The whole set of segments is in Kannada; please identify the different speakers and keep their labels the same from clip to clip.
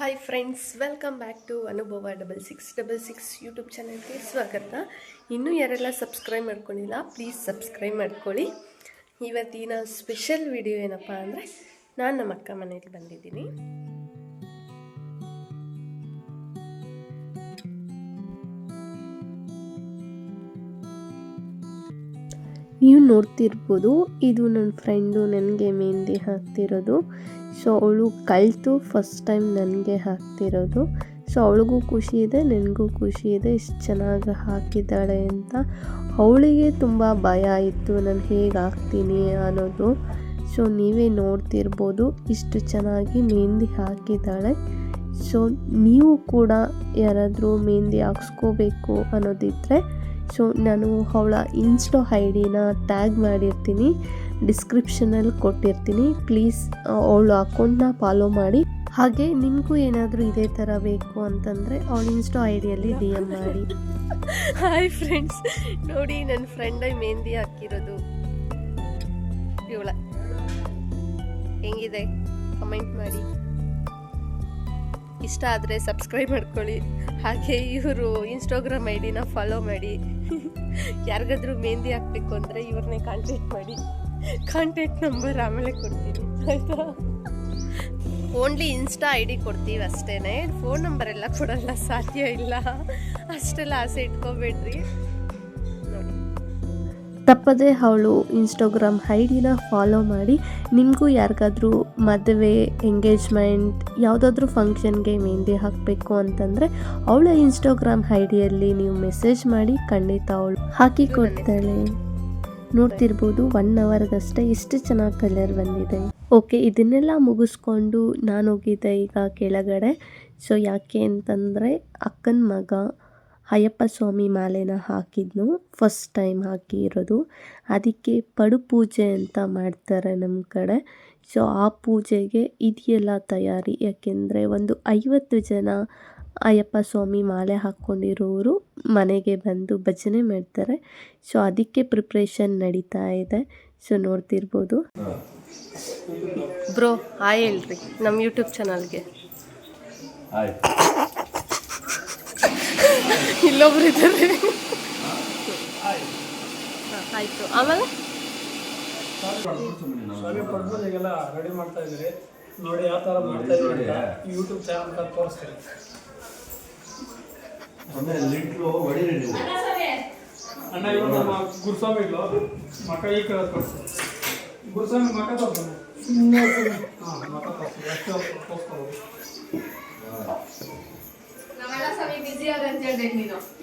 Speaker 1: Hi friends, welcome back to Anubhav 6666 YouTube ಚಾನಲ್ಗೆ ಸ್ವಾಗತ. ಇನ್ನೂ ಯಾರೆಲ್ಲ ಸಬ್ಸ್ಕ್ರೈಬ್ ಮಾಡ್ಕೊಂಡಿಲ್ಲ ಪ್ಲೀಸ್ ಸಬ್ಸ್ಕ್ರೈಬ್ ಮಾಡ್ಕೊಳ್ಳಿ. ಇವತ್ತಿನ ಸ್ಪೆಷಲ್ ವಿಡಿಯೋ ಏನಪ್ಪ ಅಂದರೆ, ನಾನು ನಮ್ಮ ಅಕ್ಕ ಮನೇಲಿ ಬಂದಿದ್ದೀನಿ. ನೀವು ನೋಡ್ತಿರ್ಬೋದು, ಇದು ನನ್ನ ಫ್ರೆಂಡು ನನಗೆ ಮೆಹಂದಿ ಹಾಕ್ತಿರೋದು. ಸೊ ಅವಳು ಕಲಿತು ಫಸ್ಟ್ ಟೈಮ್ ನನಗೆ ಹಾಕ್ತಿರೋದು. ಸೊ ಅವಳಿಗೂ ಖುಷಿ ಇದೆ, ನನಗೂ ಖುಷಿ ಇದೆ, ಇಷ್ಟು ಚೆನ್ನಾಗಿ ಹಾಕಿದ್ದಾಳೆ ಅಂತ. ಅವಳಿಗೆ ತುಂಬ ಭಯ ಇತ್ತು ನಾನು ಹೇಗೆ ಹಾಕ್ತೀನಿ ಅನ್ನೋದು. ಸೊ ನೀವೇ ನೋಡ್ತಿರ್ಬೋದು, ಇಷ್ಟು ಚೆನ್ನಾಗಿ ಮೆಹಂದಿ ಹಾಕಿದ್ದಾಳೆ. ಸೊ ನೀವು ಕೂಡ ಯಾರಾದರೂ ಮೆಹಂದಿ ಹಾಕ್ಸ್ಕೋಬೇಕು ಅನ್ನೋದಿದ್ದರೆ, ಸೊ ನಾನು ಅವಳ ಇನ್ಸ್ಟಾ ಐಡಿನ ಟ್ಯಾಗ್ ಮಾಡಿರ್ತೀನಿ, ಡಿಸ್ಕ್ರಿಪ್ಷನಲ್ಲಿ ಕೊಟ್ಟಿರ್ತೀನಿ. ಪ್ಲೀಸ್ ಅವಳ ಅಕೌಂಟ್ನ ಫಾಲೋ ಮಾಡಿ. ಹಾಗೆ ನಿಮಗೂ ಏನಾದರೂ ಇದೇ ಥರ ಬೇಕು ಅಂತಂದರೆ ಅವಳ ಇನ್ಸ್ಟಾ ಐಡಿಯಲ್ಲಿ DM ಮಾಡಿ. ಹಾಯ್ ಫ್ರೆಂಡ್ಸ್, ನೋಡಿ ನನ್ನ ಫ್ರೆಂಡಾಗಿ ಮೆಹಂದಿ ಹಾಕಿರೋದು ಇವಳ. ಹೆಂಗಿದೆ ಕಮೆಂಟ್ ಮಾಡಿ. ಇಷ್ಟ ಆದರೆ ಸಬ್ಸ್ಕ್ರೈಬ್ ಮಾಡ್ಕೊಳ್ಳಿ. ಹಾಗೆ ಇವರು ಇನ್ಸ್ಟಾಗ್ರಾಮ್ ಐಡಿನ ಫಾಲೋ ಮಾಡಿ. ಯಾರಿಗಾದ್ರೂ ಮೆಹಂದಿ ಹಾಕಬೇಕು ಅಂದರೆ ಇವ್ರನ್ನೇ ಕಾಂಟ್ಯಾಕ್ಟ್ ಮಾಡಿ. ಕಾಂಟ್ಯಾಕ್ಟ್ ನಂಬರ್ ಆಮೇಲೆ ಕೊಡ್ತೀನಿ, ಆಯಿತಾ? ಓನ್ಲಿ ಇನ್ಸ್ಟಾ ID ಕೊಡ್ತೀವಿ ಅಷ್ಟೇ, ಫೋನ್ ನಂಬರ್ ಎಲ್ಲ ಕೊಡಲ್ಲ, ಸಾಧ್ಯ ಇಲ್ಲ. ಅಷ್ಟೆಲ್ಲ ಆಸೆ ಇಟ್ಕೋಬೇಡ್ರಿ. ನೋಡಿ, ತಪ್ಪದೆ ಅವಳು ಇನ್ಸ್ಟಾಗ್ರಾಮ್ ಐಡಿನ ಫಾಲೋ ಮಾಡಿ. ನಿಮಗೂ ಯಾರಿಗಾದ್ರೂ ಮದುವೆ, ಎಂಗೇಜ್ಮೆಂಟ್, ಯಾವುದಾದ್ರೂ ಫಂಕ್ಷನ್ಗೆ ಮೆಹಂದಿ ಹಾಕಬೇಕು ಅಂತಂದರೆ ಅವಳ ಇನ್ಸ್ಟಾಗ್ರಾಮ್ ಐಡಿಯಲ್ಲಿ ನೀವು ಮೆಸೇಜ್ ಮಾಡಿ, ಖಂಡಿತ ಅವಳು ಹಾಕಿ ಕೊಡ್ತಾಳೆ. ನೋಡ್ತಿರ್ಬೋದು, 1 ಅವರ್ಗಷ್ಟೇ ಎಷ್ಟು ಚೆನ್ನಾಗಿ ಕಲರ್ ಬಂದಿದೆ. ಓಕೆ, ಇದನ್ನೆಲ್ಲ ಮುಗಿಸ್ಕೊಂಡು ನಾನು ಹೋಗಿದ್ದೆ ಈಗ ಕೆಳಗಡೆ. ಸೊ ಯಾಕೆ ಅಂತಂದರೆ, ಅಕ್ಕನ ಮಗ ಅಯ್ಯಪ್ಪ ಸ್ವಾಮಿ ಮಾಲೆನ ಹಾಕಿದ್ನು, ಫಸ್ಟ್ ಟೈಮ್ ಹಾಕಿರೋದು. ಅದಕ್ಕೆ ಪಡು ಪೂಜೆ ಅಂತ ಮಾಡ್ತಾರೆ ನಮ್ಮ ಕಡೆ. ಸೊ ಆ ಪೂಜೆಗೆ ಇದೆಲ್ಲ ತಯಾರಿ. ಯಾಕೆಂದರೆ ಒಂದು 50 ಜನ ಅಯ್ಯಪ್ಪ ಸ್ವಾಮಿ ಮಾಲೆ ಹಾಕ್ಕೊಂಡಿರೋರು ಮನೆಗೆ ಬಂದು ಭಜನೆ ಮಾಡ್ತಾರೆ. ಸೊ ಅದಕ್ಕೆ ಪ್ರಿಪ್ರೇಷನ್ ನಡೀತಾ ಇದೆ. ಸೊ ನೋಡ್ತಿರ್ಬೋದು. ಬ್ರೋ ಹಾಯ್ ಹೇಳ್ರಿ ನಮ್ಮ ಯೂಟ್ಯೂಬ್ ಚಾನಲ್ಗೆ. ಇಲ್ಲೊಬ್ರು ಇದ್ದಾರೆ. ಆಯಿತು, ಆಮೇಲೆ
Speaker 2: ಸ್ವಾಮಿ ಪಡ್ಬೂಜೆಗೆಲ್ಲ ರೆಡಿ ಮಾಡ್ತಾ ಇದ್ದೀರಿ ನೋಡಿ, ಯಾವ ಥರ ಮಾಡ್ತಾ ಇದ್ದೀರಿ ಅಂತ ಯೂಟ್ಯೂಬ್ ಚಾನಲ್ ತೋರಿಸ್ತೀರಿ. ಅಣ್ಣ ಇವಾಗ ನಮ್ಮ ಗುರುಸ್ವಾಮಿಗಳು ಮಕ ಈ ಕಡೆ ತೋರಿಸ್ತಾರೆ. ಗುರುಸ್ವಾಮಿ ಮಕ ತೋರಿಸ್ತಾನೆ. ಹಾಂ, ಮಕ ತೋರಿಸ್ತೀವಿ, ಅಷ್ಟು ತೋರಿಸ್ಕೊಬೋದು.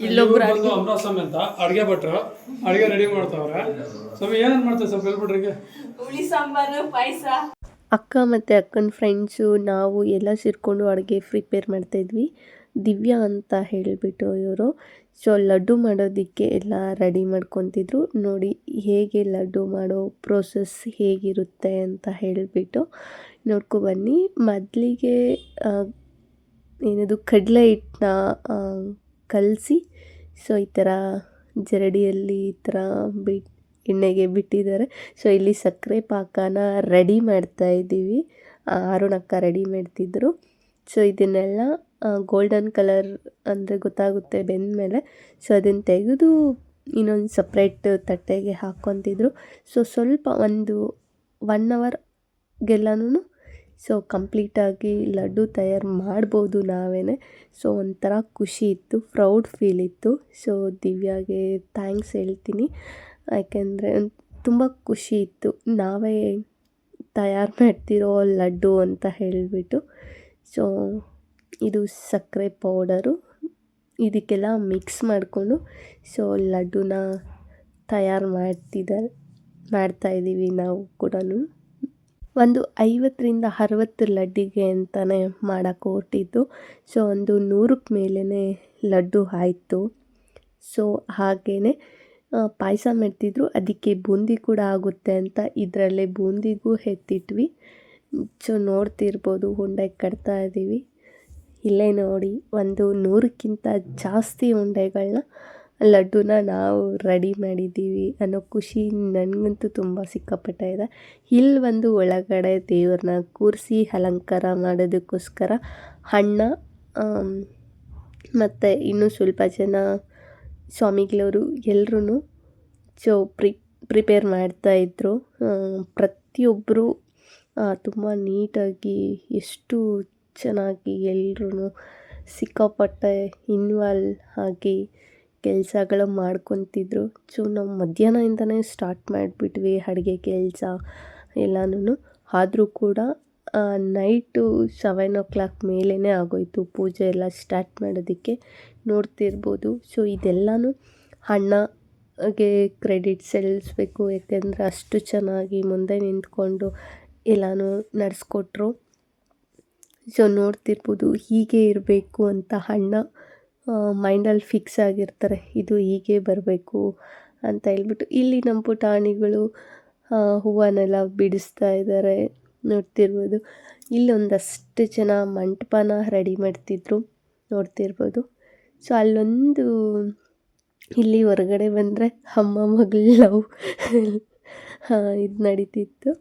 Speaker 1: ಇಲ್ಲೊಬ್ರು
Speaker 2: ಅಮೃತ ಸ್ವಾಮಿ ಅಂತ ಅಡುಗೆ ಭಟ್ರು ಅಡುಗೆ ರೆಡಿ ಮಾಡ್ತಾವ್ರೆ. ಸ್ವಾಮಿ ಏನೇನು ಮಾಡ್ತಾರೆ ಸ್ವಲ್ಪ ಹೇಳ್ಬಿಟ್ರಿಗೆ.
Speaker 3: ಹುಳಿ ಸಾಂಬಾರು, ಪಾಯಸ.
Speaker 1: ಅಕ್ಕ ಮತ್ತು ಅಕ್ಕನ ಫ್ರೆಂಡ್ಸು ನಾವು ಎಲ್ಲ ಸೇರಿಕೊಂಡು ಅಡುಗೆ ಪ್ರಿಪೇರ್ ಮಾಡ್ತಾಯಿದ್ವಿ. ದಿವ್ಯಾ ಅಂತ ಹೇಳಿಬಿಟ್ಟು ಇವರು. ಸೊ ಲಡ್ಡು ಮಾಡೋದಕ್ಕೆ ಎಲ್ಲ ರೆಡಿ ಮಾಡ್ಕೊತಿದ್ರು. ನೋಡಿ ಹೇಗೆ ಲಡ್ಡು ಮಾಡೋ ಪ್ರೋಸೆಸ್ ಹೇಗಿರುತ್ತೆ ಅಂತ ಹೇಳಿಬಿಟ್ಟು ನೋಡ್ಕೊಬನ್ನಿ. ಮೊದಲಿಗೆ ಏನದು ಕಡಲೆ ಹಿಟ್ಟನ್ನ ಕಲಸಿ, ಸೊ ಈ ಥರ ಜರಡಿಯಲ್ಲಿ ಈ ಥರ ಎಣ್ಣೆಗೆ ಬಿಟ್ಟಿದ್ದಾರೆ. ಸೊ ಇಲ್ಲಿ ಸಕ್ಕರೆ ಪಾಕನ ರೆಡಿ ಮಾಡ್ತಾಯಿದ್ದೀವಿ. ಅರುಣಕ್ಕ ರೆಡಿ ಮಾಡ್ತಿದ್ರು. ಸೊ ಇದನ್ನೆಲ್ಲ ಗೋಲ್ಡನ್ ಕಲರ್ ಅಂದರೆ ಗೊತ್ತಾಗುತ್ತೆ ಬೆಂದಮೇಲೆ. ಸೊ ಅದನ್ನು ತೆಗೆದು ಇನ್ನೊಂದು ಸಪ್ರೇಟ್ ತಟ್ಟೆಗೆ ಹಾಕ್ಕೊತಿದ್ರು. ಸೊ ಸ್ವಲ್ಪ ಒಂದು 1 ಅವರ್ಗೆಲ್ಲನೂ ಸೊ ಕಂಪ್ಲೀಟಾಗಿ ಲಡ್ಡು ತಯಾರು ಮಾಡ್ಬೋದು ನಾವೇ. ಸೊ ಒಂಥರ ಖುಷಿ ಇತ್ತು, ಪ್ರೌಡ್ ಫೀಲ್ ಇತ್ತು. ಸೊ ದಿವ್ಯಾಗೆ ಥ್ಯಾಂಕ್ಸ್ ಹೇಳ್ತೀನಿ, ಯಾಕೆಂದರೆ ತುಂಬ ಖುಷಿ ಇತ್ತು ನಾವೇ ತಯಾರು ಮಾಡ್ತಿರೋ ಲಡ್ಡು ಅಂತ ಹೇಳಿಬಿಟ್ಟು. ಸೊ ಇದು ಸಕ್ಕರೆ ಪೌಡರು, ಇದಕ್ಕೆಲ್ಲ ಮಿಕ್ಸ್ ಮಾಡಿಕೊಂಡು ಸೊ ಲಡ್ಡುನ ತಯಾರು ಮಾಡ್ತಾಯಿದ್ದೀವಿ ನಾವು ಕೂಡ. ಒಂದು 50ರಿಂದ 60 ಲಡ್ಡಿಗೆ ಅಂತಲೇ ಮಾಡೋಕ್ಕೆ ಹೊರಟಿದ್ದು. ಸೊ ಒಂದು 100ಕ್ಕೆ ಮೇಲೇ ಲಡ್ಡು ಆಯಿತು. ಸೊ ಹಾಗೆಯೇ ಪಾಯಸ ಮಾಡ್ತಿದ್ರು, ಅದಕ್ಕೆ ಬೂಂದಿ ಕೂಡ ಆಗುತ್ತೆ ಅಂತ ಇದರಲ್ಲೇ ಬೂಂದಿಗೂ ಎತ್ತಿಟ್ವಿ. ಸೊ ನೋಡ್ತಿರ್ಬೋದು, ಉಂಡೆ ಕಟ್ತಾ ಇದ್ದೀವಿ. ಇಲ್ಲೇ ನೋಡಿ, ಒಂದು 100ಕ್ಕಿಂತ ಜಾಸ್ತಿ ಉಂಡೆಗಳನ್ನ ಲಡ್ಡುನ ನಾವು ರೆಡಿ ಮಾಡಿದ್ದೀವಿ ಅನ್ನೋ ಖುಷಿ ನನಗಂತೂ ತುಂಬ ಸಿಕ್ಕಾಪಟ್ಟೆ ಇದೆ. ಇಲ್ಲಿ ಒಂದು ಒಳಗಡೆ ದೇವ್ರನ್ನ ಕೂರಿಸಿ ಅಲಂಕಾರ ಮಾಡೋದಕ್ಕೋಸ್ಕರ ಅಣ್ಣ ಮತ್ತು ಇನ್ನೂ ಸ್ವಲ್ಪ ಜನ ಸ್ವಾಮಿಗಳವರು ಎಲ್ಲರೂ ಪ್ರಿಪೇರ್ ಮಾಡ್ತಾಯಿದ್ರು. ಪ್ರತಿಯೊಬ್ಬರು ತುಂಬ ನೀಟಾಗಿ ಎಷ್ಟು ಚೆನ್ನಾಗಿ ಎಲ್ಲರೂ ಸಿಕ್ಕಾಪಟ್ಟೆ ಇನ್ವಾಲ್ವ್ ಆಗಿ ಕೆಲಸಗಳು ಮಾಡ್ಕೊತಿದ್ರು. ಸೊ ನಾವು ಮಧ್ಯಾಹ್ನದಿಂದನೇ ಸ್ಟಾರ್ಟ್ ಮಾಡಿಬಿಟ್ವಿ ಅಡುಗೆ ಕೆಲಸ ಎಲ್ಲನೂ. ಆದರೂ ಕೂಡ ನೈಟು 7 o'clock ಮೇಲೇ ಆಗೋಯಿತು ಪೂಜೆ ಎಲ್ಲ ಸ್ಟಾರ್ಟ್ ಮಾಡೋದಕ್ಕೆ. ನೋಡ್ತಿರ್ಬೋದು. ಸೊ ಇದೆಲ್ಲನೂ ಅಣ್ಣಗೆ ಕ್ರೆಡಿಟ್ ಸಲ್ಲಿಸ್ಬೇಕು, ಯಾಕೆಂದರೆ ಅಷ್ಟು ಚೆನ್ನಾಗಿ ಮುಂದೆ ನಿಂತ್ಕೊಂಡು ಎಲ್ಲನೂ ನಡೆಸ್ಕೊಟ್ರು. ಸೊ ನೋಡ್ತಿರ್ಬೋದು, ಹೀಗೆ ಇರಬೇಕು ಅಂತ ಅಣ್ಣ ಮೈಂಡಲ್ಲಿ ಫಿಕ್ಸ್ ಆಗಿರ್ತಾರೆ, ಇದು ಹೀಗೆ ಬರಬೇಕು ಅಂತ ಹೇಳ್ಬಿಟ್ಟು. ಇಲ್ಲಿ ನಮ್ಮ ಪುಟಾಣಿಗಳು ಹೂವನ್ನೆಲ್ಲ ಬಿಡಿಸ್ತಾ ಇದ್ದಾರೆ, ನೋಡ್ತಿರ್ಬೋದು. ಇಲ್ಲೊಂದಷ್ಟು ಜನ ಮಂಟಪನ ರೆಡಿ ಮಾಡ್ತಿದ್ರು, ನೋಡ್ತಿರ್ಬೋದು. ಸೊ ಅಲ್ಲೊಂದು ಇಲ್ಲಿ ಹೊರಗಡೆ ಬಂದರೆ ಅಮ್ಮ ಮಗಳ ಲವ್ ಇದು ನಡೀತಿತ್ತು.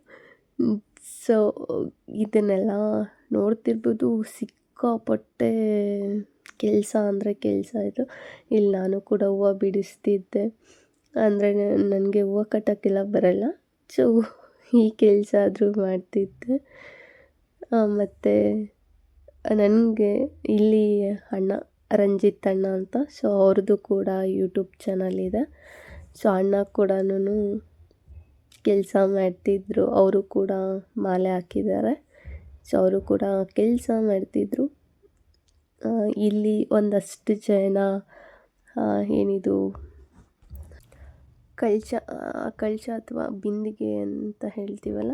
Speaker 1: ಸೊ ಇದನ್ನೆಲ್ಲ ನೋಡ್ತಿರ್ಬೋದು. ಸಿಕ್ಕಾಪಟ್ಟೆ ಕೆಲಸ ಅಂದರೆ ಕೆಲಸ ಇದು. ಇಲ್ಲಿ ನಾನು ಕೂಡ ಹೂವು ಬಿಡಿಸ್ತಿದ್ದೆ. ಅಂದರೆ ನನಗೆ ಹೂವು ಕಟ್ಟೋಕ್ಕೆಲ್ಲ ಬರಲ್ಲ, ಸೊ ಈ ಕೆಲಸ ಆದರೂ ಮಾಡ್ತಿದ್ದೆ. ಮತ್ತು ನನಗೆ ಇಲ್ಲಿ ಅಣ್ಣ ರಂಜಿತ್ ಅಣ್ಣ ಅಂತ, ಸೊ ಅವ್ರದ್ದು ಕೂಡ ಯೂಟ್ಯೂಬ್ ಚಾನಲ್ ಇದೆ. ಸೊ ಅಣ್ಣ ಕೂಡ ಕೆಲಸ ಮಾಡ್ತಿದ್ರು, ಅವರು ಕೂಡ ಮಾಲೆ ಹಾಕಿದ್ದಾರೆ. ಸೊ ಅವರು ಕೂಡ ಕೆಲಸ ಮಾಡ್ತಿದ್ರು. ಇಲ್ಲಿ ಒಂದಷ್ಟು ಜನ ಏನಿದು ಕಳಶ ಅಥವಾ ಬಿಂದಿಗೆ ಅಂತ ಹೇಳ್ತೀವಲ್ಲ,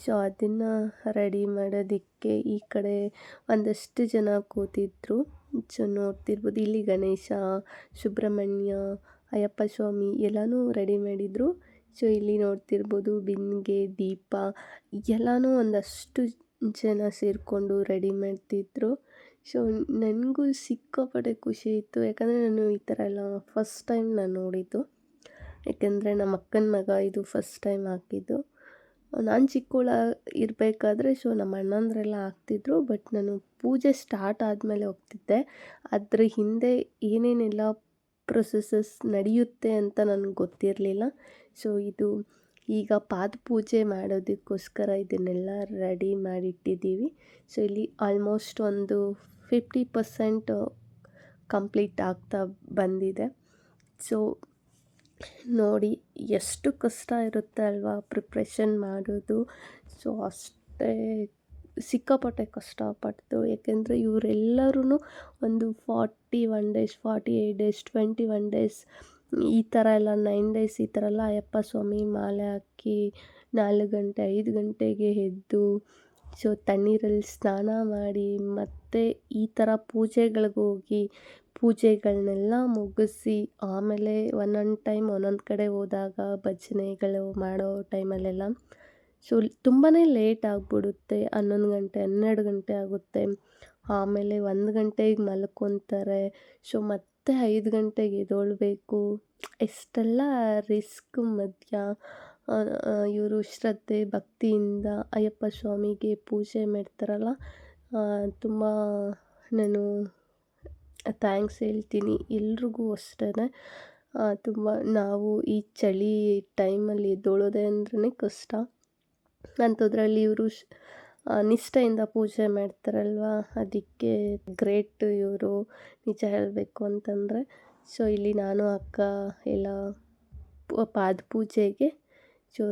Speaker 1: ಸೊ ಅದನ್ನು ರೆಡಿ ಮಾಡೋದಕ್ಕೆ ಈ ಕಡೆ ಒಂದಷ್ಟು ಜನ ಕೂತಿದ್ರು. ಸೊ ನೋಡ್ತಿರ್ಬೋದು, ಇಲ್ಲಿ ಗಣೇಶ, ಸುಬ್ರಹ್ಮಣ್ಯ, ಅಯ್ಯಪ್ಪ ಸ್ವಾಮಿ ಎಲ್ಲನೂ ರೆಡಿ ಮಾಡಿದರು. ಸೊ ಇಲ್ಲಿ ನೋಡ್ತಿರ್ಬೋದು, ಬಿಂದಿಗೆ, ದೀಪ ಎಲ್ಲನೂ ಒಂದಷ್ಟು ಜನ ಸೇರಿಕೊಂಡು ರೆಡಿ ಮಾಡ್ತಿದ್ರು. ಸೊ ನನಗೂ ಸಿಕ್ಕಾಪಟ್ಟೆ ಖುಷಿ ಇತ್ತು, ಯಾಕಂದರೆ ನಾನು ಈ ಥರ ಎಲ್ಲ ಫಸ್ಟ್ ಟೈಮ್ ನಾನು ನೋಡಿದ್ದು. ಯಾಕೆಂದರೆ ನಮ್ಮ ಅಕ್ಕನ ಮಗ ಇದು ಫಸ್ಟ್ ಟೈಮ್ ಹಾಕಿದ್ದು. ನಾನು ಚಿಕ್ಕವಳ ಇರಬೇಕಾದ್ರೆ ಸೊ ನಮ್ಮ ಅಣ್ಣಂದ್ರೆಲ್ಲ ಹಾಕ್ತಿದ್ರು, ಬಟ್ ನಾನು ಪೂಜೆ ಸ್ಟಾರ್ಟ್ ಆದಮೇಲೆ ಹೋಗ್ತಿದ್ದೆ. ಅದ್ರ ಹಿಂದೆ ಏನೇನೆಲ್ಲ ಪ್ರೊಸೆಸಸ್ ನಡೆಯುತ್ತೆ ಅಂತ ನನಗೆ ಗೊತ್ತಿರಲಿಲ್ಲ. ಸೊ ಇದು ಈಗ ಪಾದಪೂಜೆ ಮಾಡೋದಕ್ಕೋಸ್ಕರ ಇದನ್ನೆಲ್ಲ ರೆಡಿ ಮಾಡಿಟ್ಟಿದ್ದೀವಿ. ಸೊ ಇಲ್ಲಿ ಆಲ್ಮೋಸ್ಟ್ ಒಂದು 50% ಕಂಪ್ಲೀಟ್ ಆಗ್ತಾ ಬಂದಿದೆ. ಸೊ ನೋಡಿ ಎಷ್ಟು ಕಷ್ಟ ಇರುತ್ತೆ ಅಲ್ವಾ ಪ್ರಿಪ್ರೇಷನ್ ಮಾಡೋದು. ಸೊ ಅಷ್ಟೇ ಸಿಕ್ಕಾಪಟ್ಟೆ ಕಷ್ಟಪಟ್ಟು, ಯಾಕೆಂದರೆ ಇವರೆಲ್ಲರೂ ಒಂದು 41 days, 48 days, 21 days ಈ ಥರ ಎಲ್ಲ 9 days ಈ ಥರ ಎಲ್ಲ ಅಯ್ಯಪ್ಪ ಸ್ವಾಮಿ ಮಾಲೆ ಹಾಕಿ 4 ಗಂಟೆ 5 ಗಂಟೆಗೆ ಎದ್ದು, ಸೊ ತಣ್ಣೀರಲ್ಲಿ ಸ್ನಾನ ಮಾಡಿ ಮತ್ತು ಈ ಥರ ಪೂಜೆಗಳಿಗೋಗಿ ಪೂಜೆಗಳನ್ನೆಲ್ಲ ಮುಗಿಸಿ ಆಮೇಲೆ ಒಂದೊಂದು ಟೈಮ್ ಒಂದೊಂದು ಕಡೆ ಹೋದಾಗ ಭಜನೆಗಳು ಮಾಡೋ ಟೈಮಲ್ಲೆಲ್ಲ ಸೊ ತುಂಬಾ ಲೇಟ್ ಆಗಿಬಿಡುತ್ತೆ. 11 ಗಂಟೆ 12 ಗಂಟೆ ಆಗುತ್ತೆ. ಆಮೇಲೆ 1 ಗಂಟೆಗೆ ಮಲ್ಕೊತಾರೆ. ಸೊ ಮತ್ತೆ 5 ಗಂಟೆಗೆ ಎದ್ದೇಳಬೇಕು. ಎಷ್ಟೆಲ್ಲ ರಿಸ್ಕ್ ಮಧ್ಯ ಇವರು ಶ್ರದ್ಧೆ ಭಕ್ತಿಯಿಂದ ಅಯ್ಯಪ್ಪ ಸ್ವಾಮಿಗೆ ಪೂಜೆ ಮಾಡ್ತಾರಲ್ಲ, ತುಂಬ ನಾನು ಥ್ಯಾಂಕ್ಸ್ ಹೇಳ್ತೀನಿ ಎಲ್ರಿಗೂ ಅಷ್ಟೇ. ತುಂಬ ನಾವು ಈ ಚಳಿ ಟೈಮಲ್ಲಿ ಎದ್ದೇಳೋದೆ ಅಂದ್ರೇ ಕಷ್ಟ. ಅಂಥದ್ರಲ್ಲಿ ಇವರು ನಿಷ್ಠೆಯಿಂದ ಪೂಜೆ ಮಾಡ್ತಾರಲ್ವ, ಅದಕ್ಕೆ ಗ್ರೇಟ್ ಇವರು ನಿಜ ಹೇಳಬೇಕು ಅಂತಂದರೆ. ಸೊ ಇಲ್ಲಿ ನಾನು ಅಕ್ಕ ಎಲ್ಲ ಪಾದಪೂಜೆಗೆ ಸೊ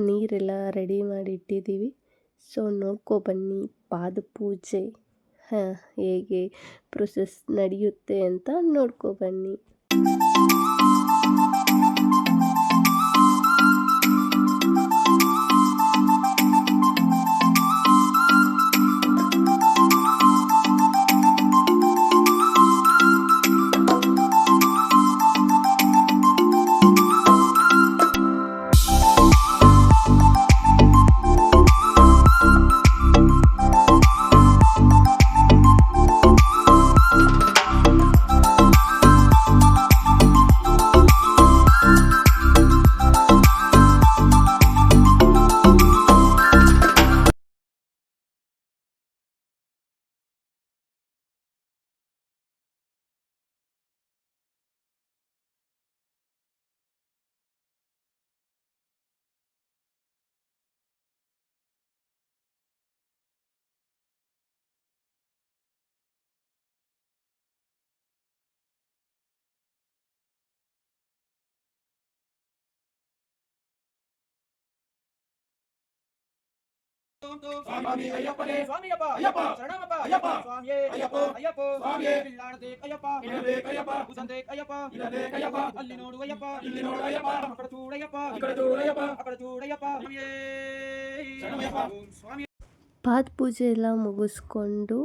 Speaker 1: ನೀರೆಲ್ಲ ರೆಡಿ ಮಾಡಿ ಇಟ್ಟಿದ್ದೀವಿ. ಸೊ ನೋಡ್ಕೊಬನ್ನಿ ಪಾದಪೂಜೆ ಹೇಗೆ ಪ್ರೊಸೆಸ್ ನಡೆಯುತ್ತೆ ಅಂತ ನೋಡ್ಕೊಬನ್ನಿ.
Speaker 4: ಸ್ವಾಮಿ ಅಯ್ಯಪ್ಪನೇ ಸ್ವಾಮಿಯಪ್ಪ ಅಯ್ಯಪ್ಪ ಶರಣಮಪ್ಪ ಅಯ್ಯಪ್ಪ ಸ್ವಾಮಿಯೇ ಅಯ್ಯಪ್ಪ ಅಯ್ಯಪ್ಪ ಸ್ವಾಮಿಯೇ ಬಿಲ್ಲಾಣತೆ ಅಯ್ಯಪ್ಪ ಇಲ್ಲದೆ ಅಯ್ಯಪ್ಪ ಉಸಂತೆ ಅಯ್ಯಪ್ಪ ಇಲ್ಲದೆ ಅಯ್ಯಪ್ಪ ಅಲ್ಲಿ ನೋಡು ಅಯ್ಯಪ್ಪ ಇಲ್ಲಿ ನೋಡು ಅಯ್ಯಪ್ಪ ಅಕಡ ಚೂಡಯ್ಯಪ್ಪ ಇಕಡ ಚೂಡಯ್ಯಪ್ಪ ಅಕಡ ಚೂಡಯ್ಯಪ್ಪ ಸ್ವಾಮಿಯೇ ಶರಣಮಯ್ಯಪ್ಪ ಸ್ವಾಮಿ
Speaker 1: ಪಾದ ಪೂಜೆ ಎಲ್ಲ ಮುಗಿಸ್ಕೊಂಡು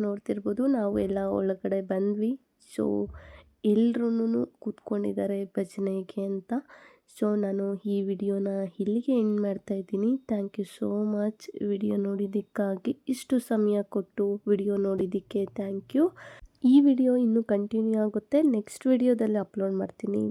Speaker 1: ನೋಡ್ತಿರ್ಬೋದು ನಾವು ಎಲ್ಲ ಒಳಗಡೆ ಬಂದ್ವಿ. ಸೊ ಎಲ್ರೂ ಕೂತ್ಕೊಂಡಿದ್ದಾರೆ ಭಜನೆಗೆ ಅಂತ. ಸೊ ನಾನು ಈ ವಿಡಿಯೋನ ಇಲ್ಲಿಗೆ ಎಂಡ್ ಮಾಡ್ತಾಯಿದ್ದೀನಿ. Thank you so much video ನೋಡಿದ್ದಕ್ಕಾಗಿ, ಇಷ್ಟು ಸಮಯ ಕೊಟ್ಟು ವಿಡಿಯೋ ನೋಡಿದ್ದಕ್ಕೆ ಥ್ಯಾಂಕ್ ಯು. ಈ ವಿಡಿಯೋ ಇನ್ನೂ ಕಂಟಿನ್ಯೂ ಆಗುತ್ತೆ, ನೆಕ್ಸ್ಟ್ ವಿಡಿಯೋದಲ್ಲಿ ಅಪ್ಲೋಡ್ ಮಾಡ್ತೀನಿ.